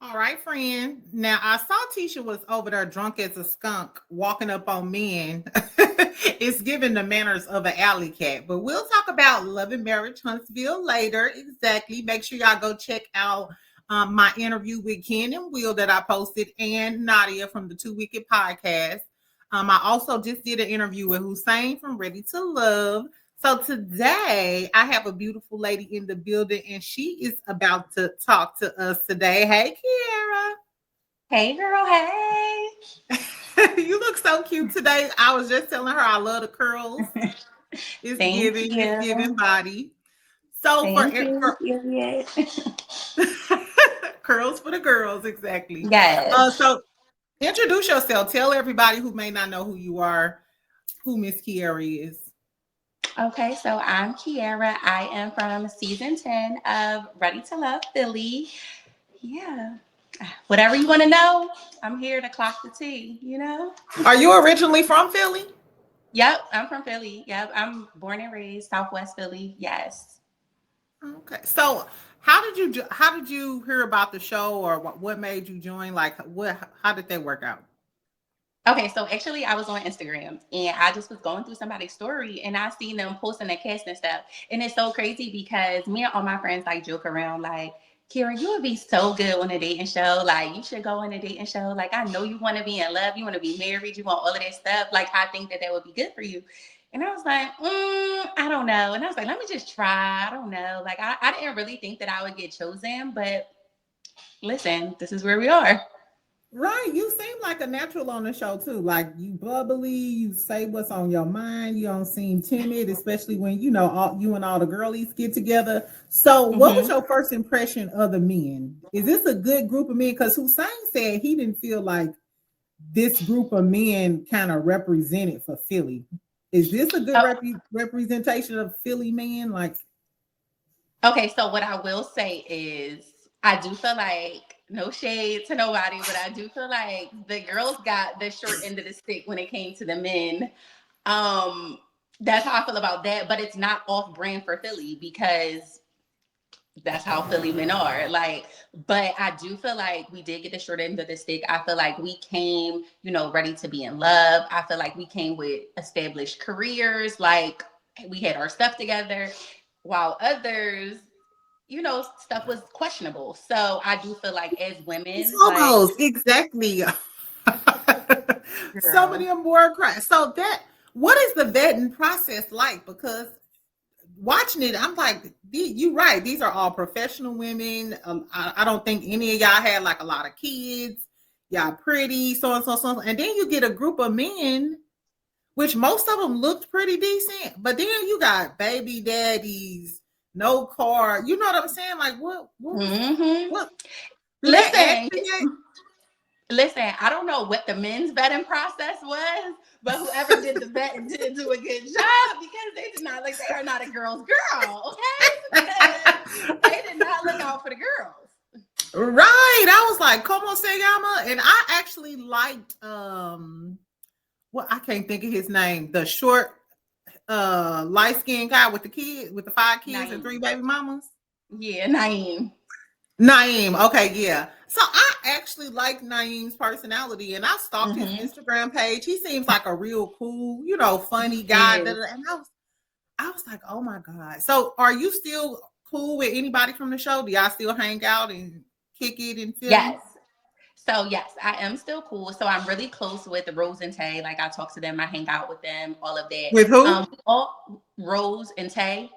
All right, friend. Now I saw Tisha was over there drunk as a skunk, walking up on men. It's giving the manners of an alley cat. But we'll talk about Love and Marriage Huntsville later. Exactly. Make sure y'all go check out my interview with Ken and Will that I posted, and Nadia from the Two Wicked podcast. I also just did an interview with Hussein from Ready to Love. So today I have a beautiful lady in the building, and she is about to talk to us today. Hey, Hey girl, hey. Kiara. You look so cute today. I was just telling her I love the curls. Thank It's you. giving body. So Thank you, period. curls for the girls, exactly. Yes. So introduce yourself. Tell everybody who may not know who you are, who Miss Kiara is. Okay, so I'm Kiara. I am from season 10 of Ready to Love Philly. Yeah. Whatever you want to know, I'm here to clock the tea. Are you originally from Philly? Yep, I'm from Philly. Yep, I'm born and raised Southwest Philly. Yes. Okay. So, how did you hear about the show, or what made you join? Like, what how did that work out? Okay, so actually, I was on Instagram and I just was going through somebody's story and I seen them posting the cast and stuff. And it's so crazy because me and all my friends like joke around like, Kira, you would be so good on a dating show. Like, you should go on a dating show. Like, I know you want to be in love, you want to be married, you want all of that stuff. Like, I think that would be good for you. And I was like, I don't know. And I was like, let me just try. I don't know. Like, I didn't really think that I would get chosen, but listen, this is where we are. Right. You seem like a natural on the show too. Like you bubbly, you say what's on your mind. You don't seem timid, especially when you and all the girlies get together. So, what was Mm-hmm. your first impression of the men? Is this a good group of men? Because Hussein said he didn't feel like this group of men kind of represented for Philly. Is this a good representation of Philly men? Like, Okay, so what I will say is I do feel like no shade to nobody, but I do feel like the girls got the short end of the stick when it came to the men. Um, that's how I feel about that, but it's not off brand for Philly because that's how Philly men are. Like, but I do feel like we did get the short end of the stick. I feel like we came, ready to be in love. I feel like we came with established careers. Like, we had our stuff together, while others, stuff was questionable. So I do feel like as women, like, almost exactly. Some of girl. them were crying. So what is the vetting process like? Because watching it, I'm like, you right. These are all professional women. I don't think any of y'all had like a lot of kids. Y'all pretty, so and so, so. And then you get a group of men, which most of them looked pretty decent. But then you got baby daddies, no car. You know what I'm saying? Like, what was, Hmm. what, do they ask Listen, you that? listen, I don't know what the men's vetting process was, but whoever did the vetting did do a good job because they did not like they are not a girl's girl, okay? Because they did not look out for the girls. Right. I was like, como se llama? And I actually liked well, I can't think of his name. The short light skinned guy with the kid with the five kids and three Naeem. baby mamas. Yeah, Naeem. Naeem. Okay, yeah. So I actually like Naeem's personality, and I stalked his Mm-hmm. Instagram page. He seems like a real cool, funny He guy. is. And I was like, oh my God. So are you still cool with anybody from the show? Do y'all still hang out and kick it in Philly? Yes. So yes, I am still cool. So I'm really close with Rose and Tay. Like I talk to them, I hang out with them, all of that. With who? All Rose and Tay.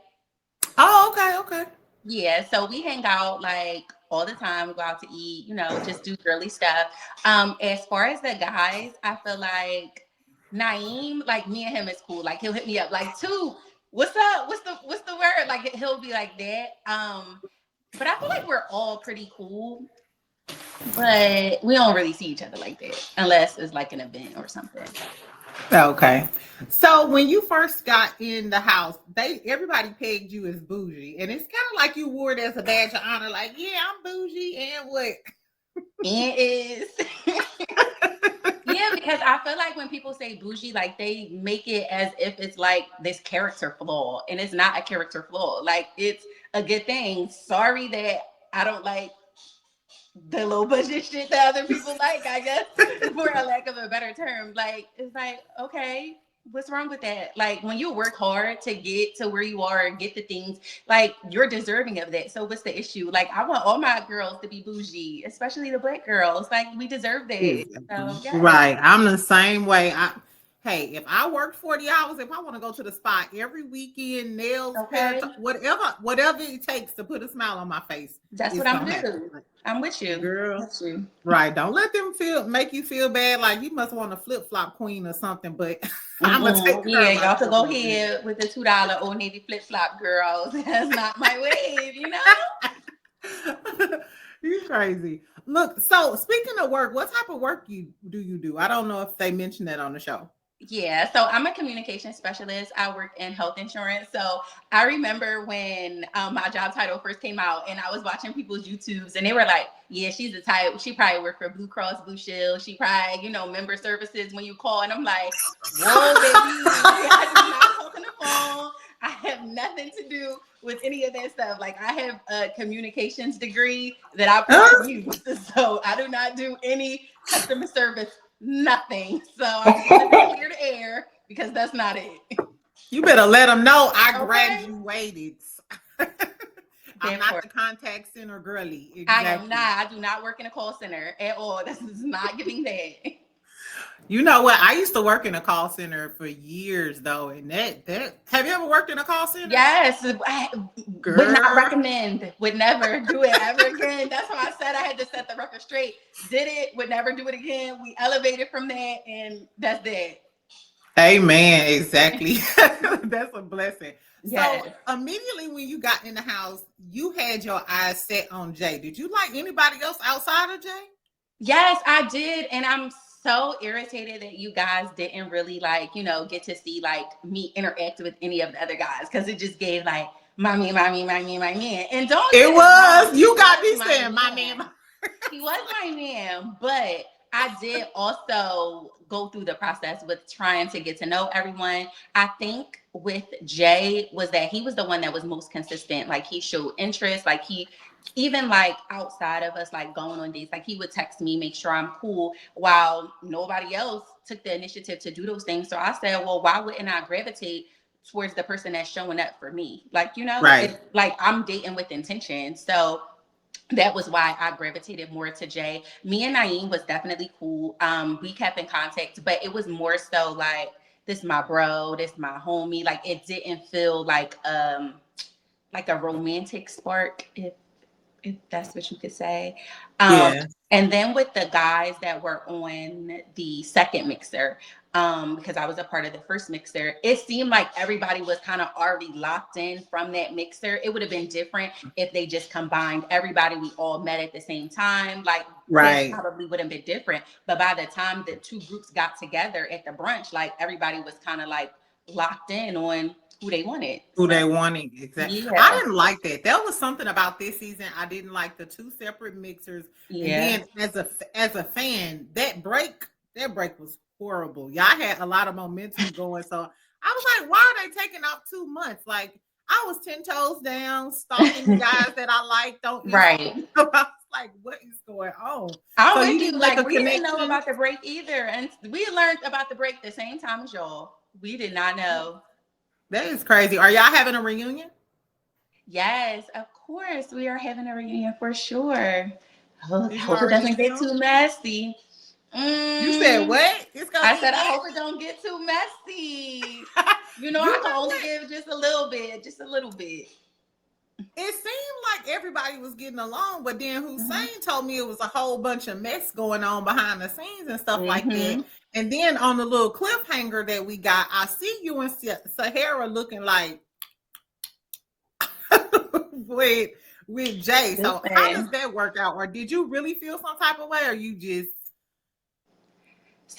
Oh, okay, okay. Yeah, so we hang out like all the time, go out to eat, just do girly stuff. As far as the guys, I feel like Naeem, like me and him is cool. Like he'll hit me up like, two, what's up? What's the word? Like he'll be like that. But I feel like we're all pretty cool, but we don't really see each other like that unless it's like an event or something. Okay. So when you first got in the house, everybody pegged you as bougie. And it's kind of like you wore it as a badge of honor, like, yeah, I'm bougie and what? And is yeah, because I feel like when people say bougie, like they make it as if it's like this character flaw, and it's not a character flaw. Like it's a good thing. Sorry that I don't like the low budget shit that other people like, I guess, for a lack of a better term. Like, it's like, okay, what's wrong with that? Like, when you work hard to get to where you are and get the things, like, you're deserving of that. So what's the issue? Like, I want all my girls to be bougie, especially the black girls. Like, we deserve that. So Exactly. yes, Right. I'm the same way. Hey, if I work 40 hours, if I want to go to the spa every weekend, nails, okay, whatever it takes to put a smile on my face, that's what it's I'm gonna gonna happen. do. I'm with you. Girl. With you. Right. Don't let them make you feel bad like you must want a flip-flop queen or something, but I'm gonna take care Yeah, of y'all could myself go like that. ahead with the $2 Old Navy flip flop, girls. That's not my wave, you know. You crazy. Look, so speaking of work, what type of work you do? I don't know if they mentioned that on the show. Yeah, so I'm a communication specialist. I work in health insurance. So I remember when my job title first came out and I was watching people's YouTubes and they were like, yeah, she's the type, she probably worked for Blue Cross Blue Shield. She probably, member services when you call. And I'm like, whoa, baby, I do not talk on the phone. I have nothing to do with any of that stuff. Like I have a communications degree that I use. So I do not do any customer service, nothing. So I just wanted to clear the air because that's not it. You better let them know I Okay. graduated. I'm That not part. the contact center girly. I am not. Exactly. I do not work in a call center at all. This is not giving that. You know what? I used to work in a call center for years though, and that have you ever worked in a call center? Yes, I would not Girl. recommend. Would never do it ever again. That's why I said I had to set the record straight. Did it? Would never do it again. We elevated from that, and that's that. Amen. Exactly. That's a blessing. So Yes. immediately when you got in the house, you had your eyes set on Jay. Did you like anybody else outside of Jay? Yes, I did. And I'm so irritated that you guys didn't really get to see me interact with any of the other guys because it just gave mommy, mommy, mommy, my man. And don't It get us wrong, was. he You got was me my saying my man. man. He was my man, but I did also go through the process with trying to get to know everyone. I think with Jay was that he was the one that was most consistent. Like he showed interest, like he even outside of us going on dates, like he would text me, make sure I'm cool, while nobody else took the initiative to do those things. So I said, well, why wouldn't I gravitate towards the person that's showing up for me? Right. It's like I'm dating with intention. So that was why I gravitated more to Jay. Me and Naeem was definitely cool. We kept in contact, but it was more so this my bro, this my homie. Like it didn't feel like a romantic spark, if that's what you could say. Um, Yeah. and then with the guys that were on the second mixer, because I was a part of the first mixer, it seemed like everybody was kind of already locked in from that mixer. It would have been different if they just combined everybody. We all met at the same time. Like that Right. probably would have been different. But by the time the two groups got together at the brunch, like everybody was kind of locked in on who they wanted. Who So they wanting. Exactly. I yeah, didn't like that. There was something about this season I didn't like, the two separate mixers. And yeah. then as a fan, that break was horrible. Y'all had a lot of momentum going. So I was like, why are they taking off 2 months? Like I was 10 toes down, stalking the guys that I liked on Instagram. Right. I was like, what is going on? I'm So you with you. didn't make a We didn't know connection? about the break either. And we learned about the break the same time as y'all. We did not know. That is crazy. Are y'all having a reunion? Yes, of course. We are having a reunion for sure. Oh, Did you hope it already doesn't get film? too messy. You said Mm, what? It's gonna I be said, I what? hope it don't get too messy. I You can know only what? give just a little bit, just a little bit. It seemed like everybody was getting along, but then Hmm. Hussein told me it was a whole bunch of mess going on behind the scenes and stuff like that. Hmm. And then on the little cliffhanger that we got, I see you and Sahara looking like with with Jay. So how does Listen. that work out? Or did you really feel some type of way, or you just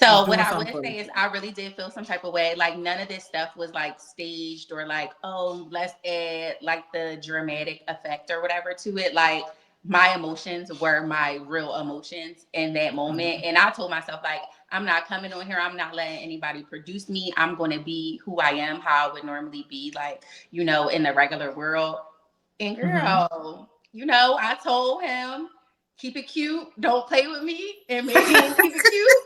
was So what doing I something would for say is you? I really did feel some type of way. Like none of this stuff was staged or oh, let's add the dramatic effect or whatever to it. Like my emotions were my real emotions in that moment. Mhm. And I told myself I'm not coming on here. I'm not letting anybody produce me. I'm going to be who I am, how I would normally be in the regular world. And Mhm. girl, I told him keep it cute. Don't play with me, and maybe keep it cute.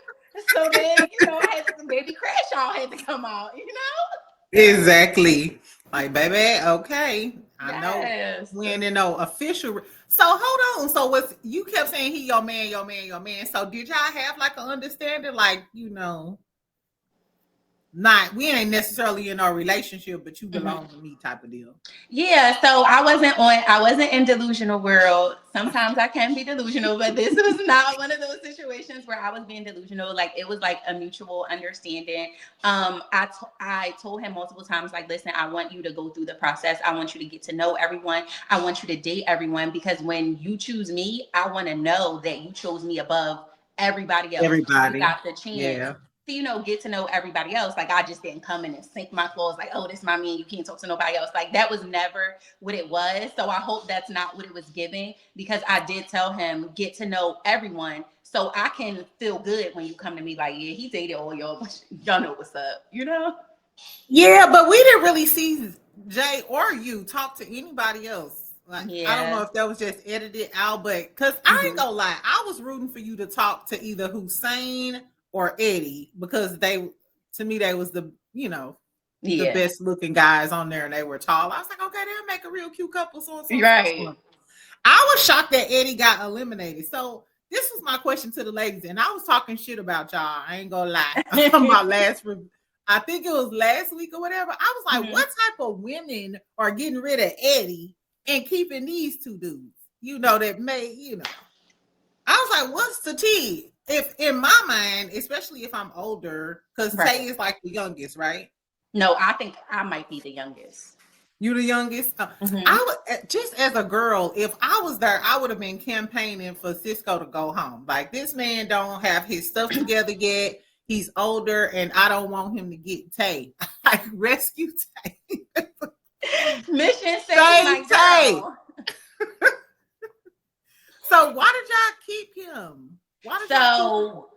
So then, I had to, baby crash all had to come out, Exactly. Like, baby, okay. I know Yes. we ain't in no official. So hold on. So what's you kept saying he your man, your man, your man. So did y'all have like an understanding, like, not we ain't necessarily in our relationship, but you belong to me type of deal. Yeah, so I wasn't in delusional world. Sometimes I can be delusional, but this was not one of those situations where I was being delusional. Like it was like a mutual understanding. I told him multiple times, like, listen, I want you to go through the process. I want you to get to know everyone. I want you to date everyone because when you choose me, I want to know that you chose me above everybody else. You Everybody. got the chance Yeah. to, get to know everybody else. Like I just didn't come in and sink my claws like, oh, this is my man, you can't talk to nobody else. Like that was never what it was. So I hope that's not what it was giving, because I did tell him, get to know everyone so I can feel good when you come to me like, yeah, he dated all y'all, but y'all know what's up, Yeah, but we didn't really see Jay or you talk to anybody else. Like, I don't know Yeah. if that was just edited out, but because I ain't Mm-hmm. gonna lie, I was rooting for you to talk to either Hussein or Eddie because to me, they was the Yeah. best looking guys on there and they were tall. I was like, okay, they'll make a real cute couple. So. Right. I was shocked that Eddie got eliminated. So this was my question to the ladies, and I was talking shit about y'all. I ain't gonna lie. My I think it was last week or whatever. I was like, Mm-hmm. what type of women are getting rid of Eddie and keeping these two dudes? That I was like, what's the tea? If in my mind, especially if I'm older, because Right. Tay is like the youngest, right? No, I think I might be the youngest. You the youngest? Mm-hmm. I would just as a girl, if I was there, I would have been campaigning for Cisco to go home. Like this man don't have his stuff together yet. He's older, and I don't want him to get Tay. Like rescue Tay. Mission save Save my Tay. girl. So why did y'all keep him? Why did y'all keep him? So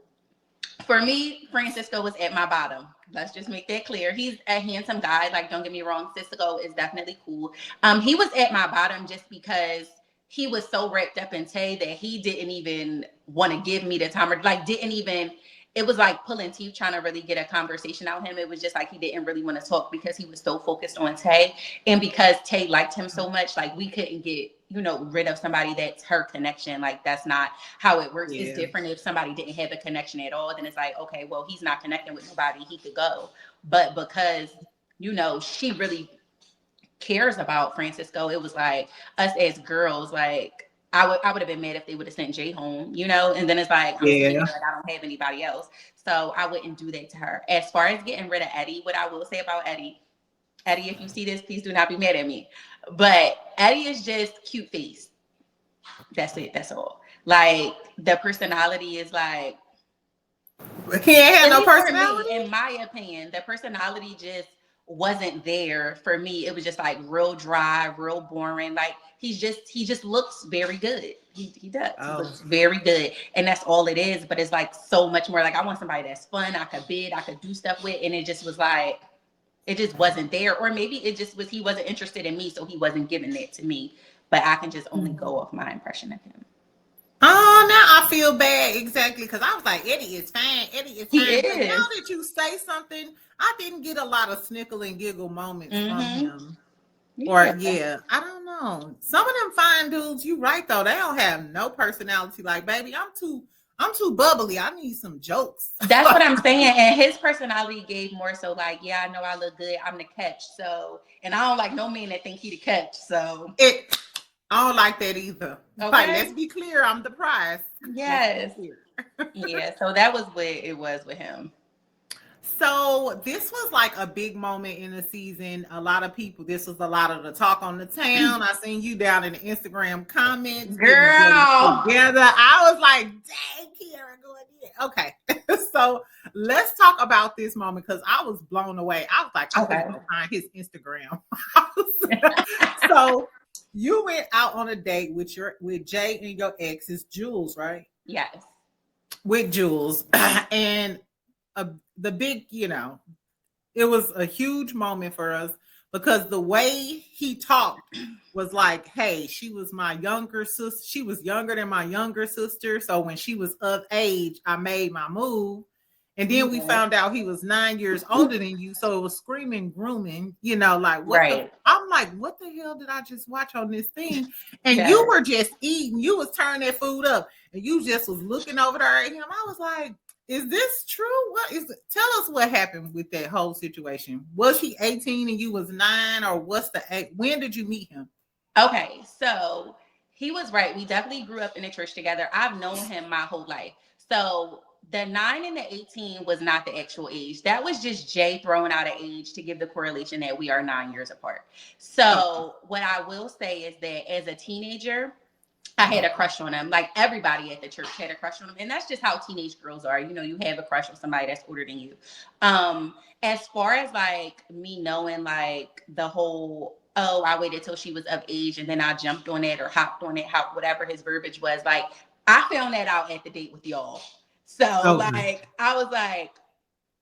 for me, Francisco was at my bottom. Let's just make that clear. He's a handsome guy. Like, don't get me wrong, Francisco is definitely cool. He was at my bottom just because he was so wrapped up in Tay that he didn't even want to give me the time, or like didn't even. It was like pulling teeth trying to really get a conversation out of him. It was just like he didn't really want to talk because he was so focused on Tay, and because Tay liked him so much, like we couldn't get rid of somebody that's her connection. Like that's not how it works. It's Yeah. different if somebody didn't have a connection at all, then it's like, okay, well, he's not connecting with nobody, he could go. But because she really cares about Francisco, it was like us as girls, like I would have been mad if they would have sent Jay home, and then it's like I'm sitting Yeah. here like I don't have anybody else. So I wouldn't do that to her. As far as getting rid of Eddie, what I will say about Eddie, if you see this, please do not be mad at me. But Eddie is just cute face. That's it. That's all. Like the personality is like, He ain't had at no least for me, personality. in my opinion, the personality just wasn't there for me. It was just like real dry, real boring. Like he just looks very good. He does. He Oh. looks very good. And that's all it is. But it's like so much more. Like I want somebody that's fun, I could bid, I could do stuff with. And it just was like, it just wasn't there. Or maybe it just was he wasn't interested in me, so he wasn't giving that to me. But I can just only go off my impression of him. Oh, now I feel bad exactly because I was like, Eddie is fine. Eddie is He fine. But now is. that you say something, I didn't get a lot of snickle and giggle moments from Mm-hmm. him. Or Yeah. yeah, I don't know. Some of them fine dudes, you right though, they don't have no personality. Like, baby, I'm too bubbly. I need some jokes. That's what I'm saying. And his personality gave more so like, yeah, I know I look good. I'm the catch. So, and I don't like no man that think he the catch. So, I don't like that either. Like, let's okay. be clear, I'm the prize. Let's be Yes. clear. Yeah. So that was what it was with him. So this was like a big moment in the season. A lot of people, this was a lot of the talk on the town. I seen you down in the Instagram comments getting the ladies Girl. together. I was like, dang, Kiara going in. Okay. So let's talk about this moment because I was blown away. I was like, I'm gonna Okay. go find his Instagram. So you went out on a date with Jay and your ex is Jules, right? Yes. With Jules. And the big, it was a huge moment for us. because the way he talked was like, hey, she was my younger sister. She was younger than my younger sister. So when she was of age, I made my move. And then we Yeah. found out he was 9 years older than you. So it was screaming grooming, like what the, Right. I'm like, what the hell did I just watch on this thing? And you Yes. were just eating, you was turning that food up and you just was looking over there at him. I was like, is this true? What is it? Tell us what happened with that whole situation. Was he 18 and you was 9, or what's the when did you meet him? Okay, so he was right. We definitely grew up in the church together. I've known him my whole life. So the 9 and the 18 was not the actual age. That was just Jay throwing out an age to give the correlation that we are 9 years apart. Okay. So what I will say is that as a teenager, I had a crush on him. Like everybody at the church had a crush on him. And that's just how teenage girls are. You have a crush on somebody that's older than you. As far as like me knowing like the whole, oh, I waited till she was of age and then I jumped on it or hopped on it, how whatever his verbiage was, like I found that out at the date with y'all. So Okay. like I was like,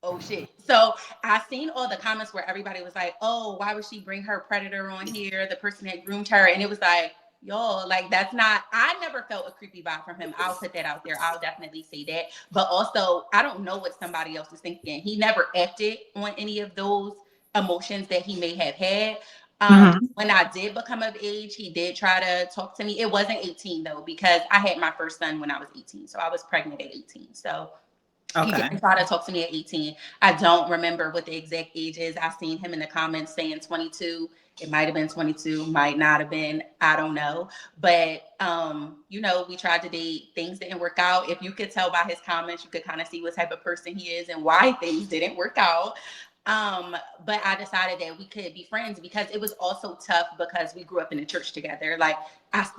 oh shit. So I seen all the comments where everybody was like, oh, why would she bring her predator on here? The person that groomed her. And it was like, y'all, like that's not, I never felt a creepy vibe from him. I'll put that out there. I'll definitely say that. But also, I don't know what somebody else is thinking. He never acted on any of those emotions that he may have had. Mm-hmm. When I did become of age, he did try to talk to me. It wasn't 18 though, because I had my first son when I was 18. So I was pregnant at 18. So he Okay. didn't try to talk to me at 18. I don't remember what the exact age is. I seen him in the comments saying 22. It might have been 22, might not have been. I don't know. But we tried to date. Things didn't work out. If you could tell by his comments, you could kind of see what type of person he is and why things didn't work out. But I decided that we could be friends because it was also tough because we grew up in the church together. Like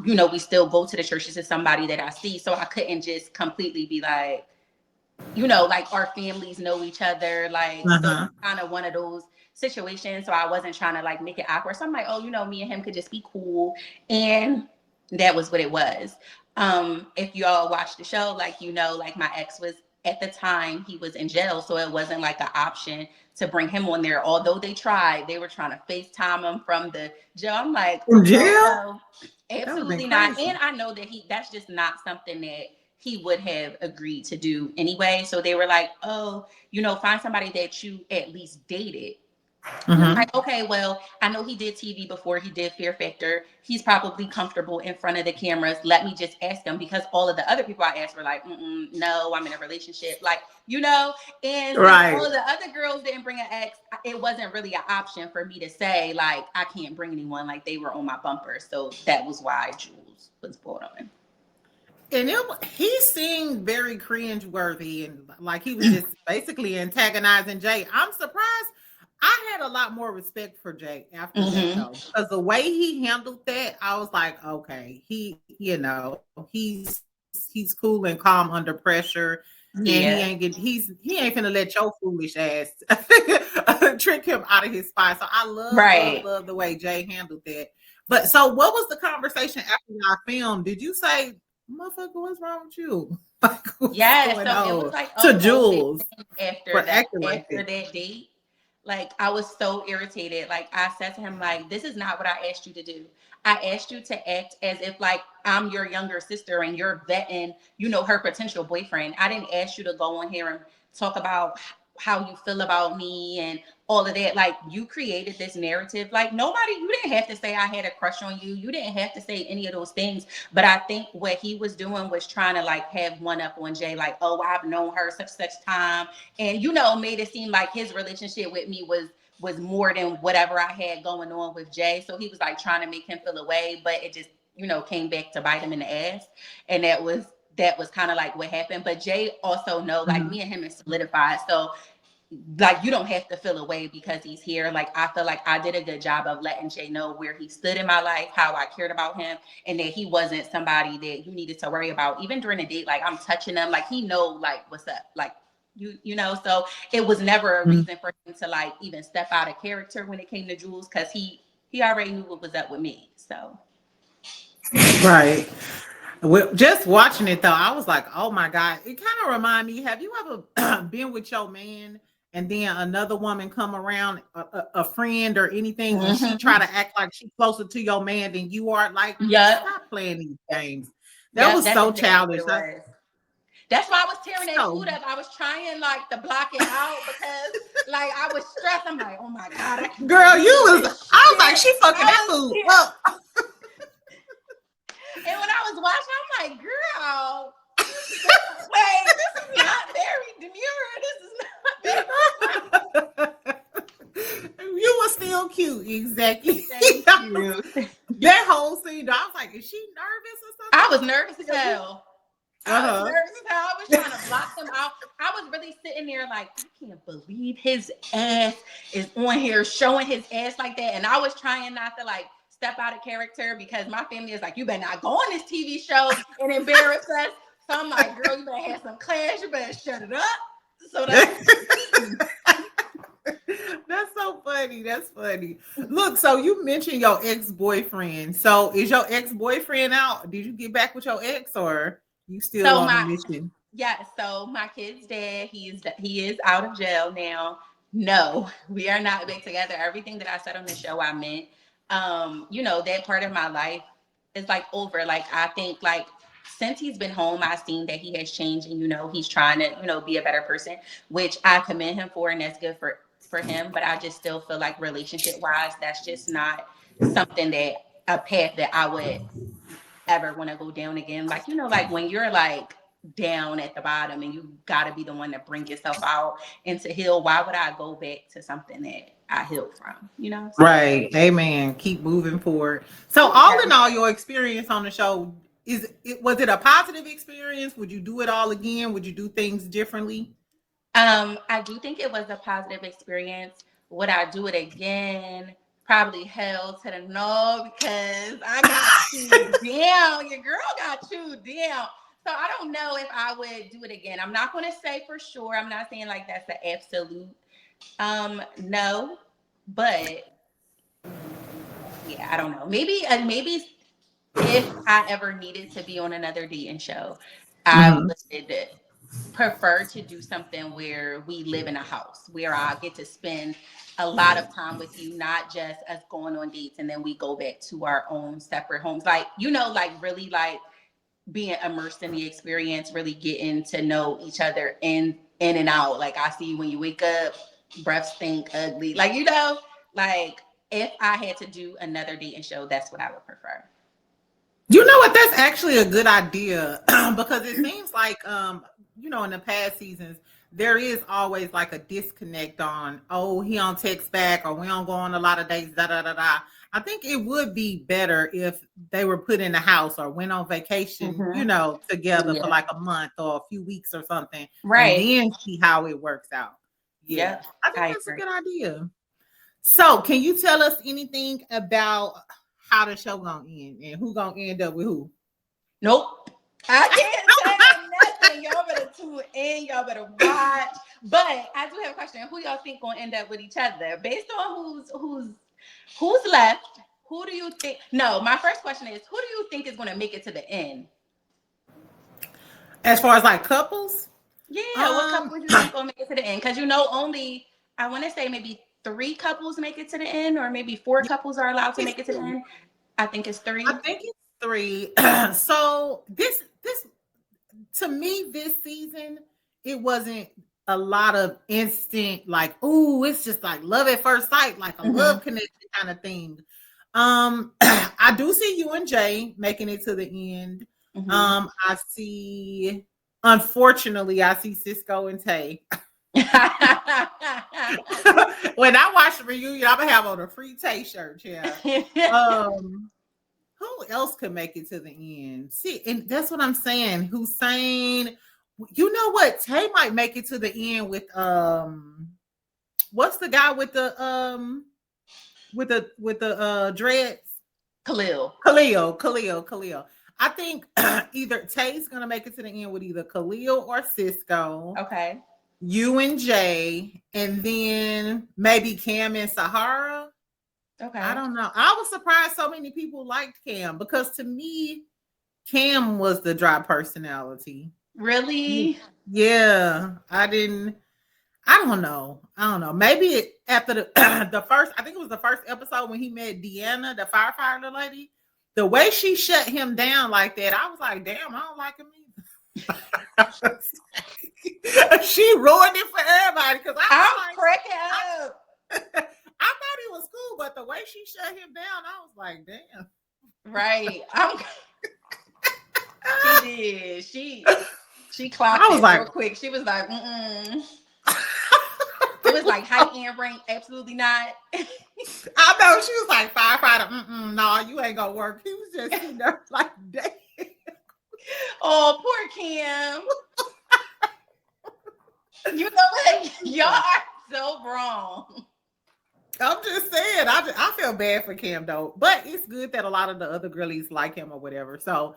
we still go to the church. This is somebody that I see. So I couldn't just completely be like, like our families know each other, like so Uh-huh. kind of one of those situations. So I wasn't trying to like make it awkward. So I'm like, oh, me and him could just be cool. And that was what it was. If you all watch the show, like like my ex was at the time he was in jail. So it wasn't like an option to bring him on there. Although they were trying to FaceTime him from the jail. I'm like, In oh jail? no, That would have been absolutely not. crazy. And I know that that's just not something that he would have agreed to do anyway. So they were like, oh, find somebody that you at least dated. And I'm Mm-hmm. like, okay, well, I know he did TV before, he did Fear Factor. He's probably comfortable in front of the cameras. Let me just ask him because all of the other people I asked were like, no, I'm in a relationship. Like, and since all Right. of the other girls didn't bring an ex, it wasn't really an option for me to say, like, I can't bring anyone. Like, they were on my bumper. So that was why Jules was brought on. And he seemed very cringe-worthy and like he was just basically antagonizing Jay. I'm surprised. I had a lot more respect for Jay after that Mm-hmm. though, because the way he handled that, I was like, okay, he's cool and calm under pressure, and Yeah. he ain't finna let your foolish ass trick him out of his spot. So I Right. love the way Jay handled that. But so, what was the conversation after y'all filmed? Did you say, motherfucker, what's wrong with you? Like, what's Yeah, going so it was on? like a To whole big Jules thing after for that acting like after that. that date. Like I was so irritated. Like I said to him, like, this is not what I asked you to do. I asked you to act as if like I'm your younger sister and you're vetting, her potential boyfriend. I didn't ask you to go on here and talk about how you feel about me and all of that. Like you created this narrative. Like you didn't have to say I had a crush on you. You didn't have to say any of those things. But I think what he was doing was trying to like have one up on Jay, like, oh, I've known her such time. And made it seem like his relationship with me was more than whatever I had going on with Jay. So he was like trying to make him feel away, but it just, came back to bite him in the ass. And that was kind of like what happened. But Jay also know like Mhm. me and him is solidified. So like you don't have to feel away because he's here. Like I feel like I did a good job of letting Jay know where he stood in my life, how I cared about him, and that he wasn't somebody that you needed to worry about. Even during the date, like I'm touching him, like he know like what's up, like So it was never a Mhm. reason for him to like even step out of character when it came to Jules because he already knew what was up with me. So Right. Well, just watching it though, I was like, oh my God. It kind of reminded me, have you ever been with your man and then another woman come around, a friend or anything, and she try Mm-hmm. to act like she's closer to your man than you are. Like, Yep. stop playing these games. That Yep. was That's so exactly what childish. it was. That's why I was tearing that So, food up. I was trying like to block it out because like I was stressed. I'm like, oh my God, I can't girl, you believe was. this I was like, shit. she fucking that I was food tearing. up. And when I was watching, I'm like, girl, like this is not very demure. This is not You were still cute, exactly. very. Thank you. That whole scene, I was like, is she nervous or I something? was But she nervous as was still hell. I was uh-huh. nervous as hell. I was trying to block them out. I was really sitting there like, I can't believe his ass is on here showing his ass like that. And I was trying not to like step out of character because my family is like, you better not go on this TV show and embarrass us. So I'm like, girl, you better have some class. You better shut it up. So that's That's so funny. That's funny. Look, so you mentioned your ex-boyfriend. So is your ex-boyfriend out? Did you get back with your ex, or you still so on a my mission? yeah, so my kid's dad, he is out of jail now. No, we are not back together. Everything that I said on the show, I meant. That part of my life is like over. Like I think like since he's been home, I've seen that he has changed and he's trying to, be a better person, which I commend him for, and that's good for him. But I just still feel like relationship wise, that's just not something that a path that I would ever want to go down again. Like, like when you're like down at the bottom and you got to be the one to bring yourself out and to heal, why would I go back to something that I healed from, So, Right. Amen. Keep moving forward. So all yeah. in all, your experience on the show, was it a positive experience? Would you do it all again? Would you do things differently? I do think it was a positive experience. Would I do it again? Probably hell to the no because I got chewed down. Your girl got chewed down. So I don't know if I would do it again. I'm not going to say for sure. I'm not saying like that's the absolute no, but yeah, I don't know. Maybe if I ever needed to be on another dating show, I Mhm. would prefer to do something where we live in a house where I get to spend a lot of time with you, not just us going on dates and then we go back to our own separate homes. Like, like really like being immersed in the experience, really getting to know each other in and out. Like I see you when you wake up, breath stink ugly. Like, like if I had to do another dating show, that's what I would prefer. You know what? That's actually a good idea because it seems like in the past seasons there is always like a disconnect on, oh, he don't text back or we don't go on a lot of dates, da da da da. I think it would be better if they were put in the house or went on vacation, Mm-hmm. together for Yeah. like a month or a few weeks or something, and Right. then see how it works out. Yeah, Yep. I think I that's a agree. good idea. So, can you tell us anything about how the show gonna end and who gonna end up with who? Nope. I can't tell nothing. Y'all better tune in. Y'all better watch. But I do have a question. Who y'all think gonna end up with each other? Based on who's left, who do you think? No, my first question is who do you think is gonna make it to the end? As far as like couples, Yeah, what um, couple do you think gonna make it to the end? Because only I want to say maybe 3 couples make it to the end, or maybe 4 couples are allowed to it's make it to the two. end. I think it's I 3. think it's three. So this to me this season it wasn't a lot of instant like, oh, it's just like love at first sight, like a Mm-hmm. love connection kind of thing. I do see you and Jay making it to the end. Mm-hmm. I see, unfortunately, I see Cisco and Tay. When I watch the reunion, I'm gonna have on a free Tay shirt, yeah. Um, who else could make it to the end? See, and that's what I'm saying. Hussein, you know what? Tay might make it to the end with what's the guy with the dreads? Khalil. Khalil. I think either Tay's gonna make it to the end with either Khalil or Cisco, Okay. you and Jay, and then maybe Cam and Sahara. I Okay. don't know. I was surprised so many people liked Cam because to me, Cam was the dry personality. Really? Yeah, I didn't. I don't know. Maybe after the the first, I think it was the first episode when he met Deanna, the firefighter lady. The way she shut him down like that, I was like, damn, I don't like him either. She ruined it for everybody because I'm I cracking up. I thought he was cool, but the way she shut him down, I was like, damn. Right. She did. She clocked I was it like, real quick. She was like, mm-mm. It was like height and rank, absolutely not. I know she was like firefighter. No, you ain't gonna work. He was just sitting there like, damn. Oh, poor Kim. You know what? Y'all are so wrong. I'm just saying, I feel bad for Kim though, but it's good that a lot of the other girlies like him or whatever. So,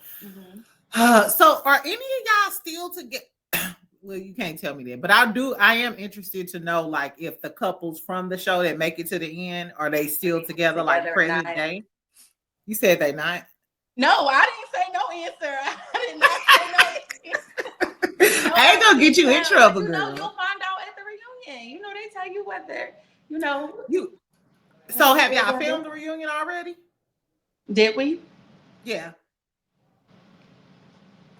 so are any of y'all still together? Well, you can't tell me that, but I am interested to know, like, if the couples from the show that make it to the end, are they still together like present day? You said they not. No, I didn't say no answer. I did not say no answer. I ain't gonna get you in trouble, girl. You'll find out at the reunion. You know, they tell you whether, you know. So have y'all filmed the reunion already? Did we? Yeah.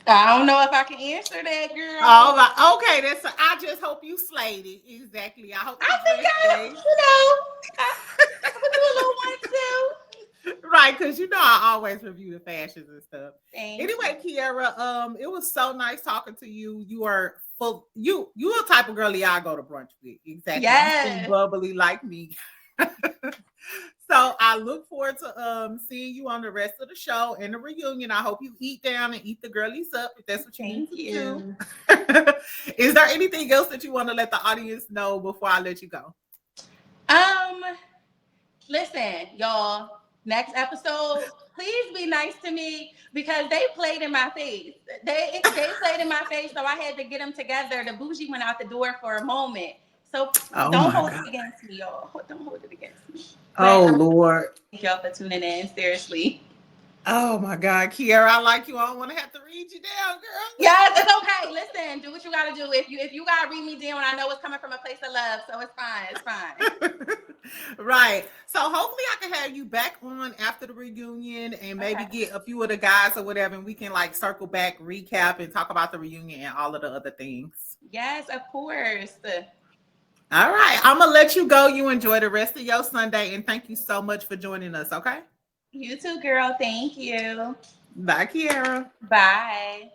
I don't know if I can answer that, girl. Oh, okay. I just hope you slayed it. Exactly. I hope. I think I would do a little one too. Right, because I always review the fashions and stuff. Anyway, Kiara, it was so nice talking to you. You are full. You a type of girly I go to brunch with. Exactly. Yes. You bubbly like me. So I look forward to seeing you on the rest of the show and the reunion. I hope you eat down and eat the girlies up if that's what you need to do. Is there anything else that you want to let the audience know before I let you go? Listen, y'all, next episode, please be nice to me because they played in my face. They played in my face, so I had to get them together. The bougie went out the door for a moment. So don't hold it against me, y'all. Don't hold it against me. Oh, Lord. Thank y'all for tuning in. Seriously. Oh, my God. Kiara, I like you. I don't want to have to read you down, girl. Yes, it's okay. Listen, do what you got to do. If you got to read me down, I know it's coming from a place of love, so it's fine. It's fine. Right. So hopefully I can have you back on after the reunion and maybe get a few of the guys or whatever, and we can like circle back, recap, and talk about the reunion and all of the other things. Yes, of course. All right. I'm going to let you go. You enjoy the rest of your Sunday, and thank you so much for joining us, okay? You too, girl. Thank you. Bye, Kiara. Bye.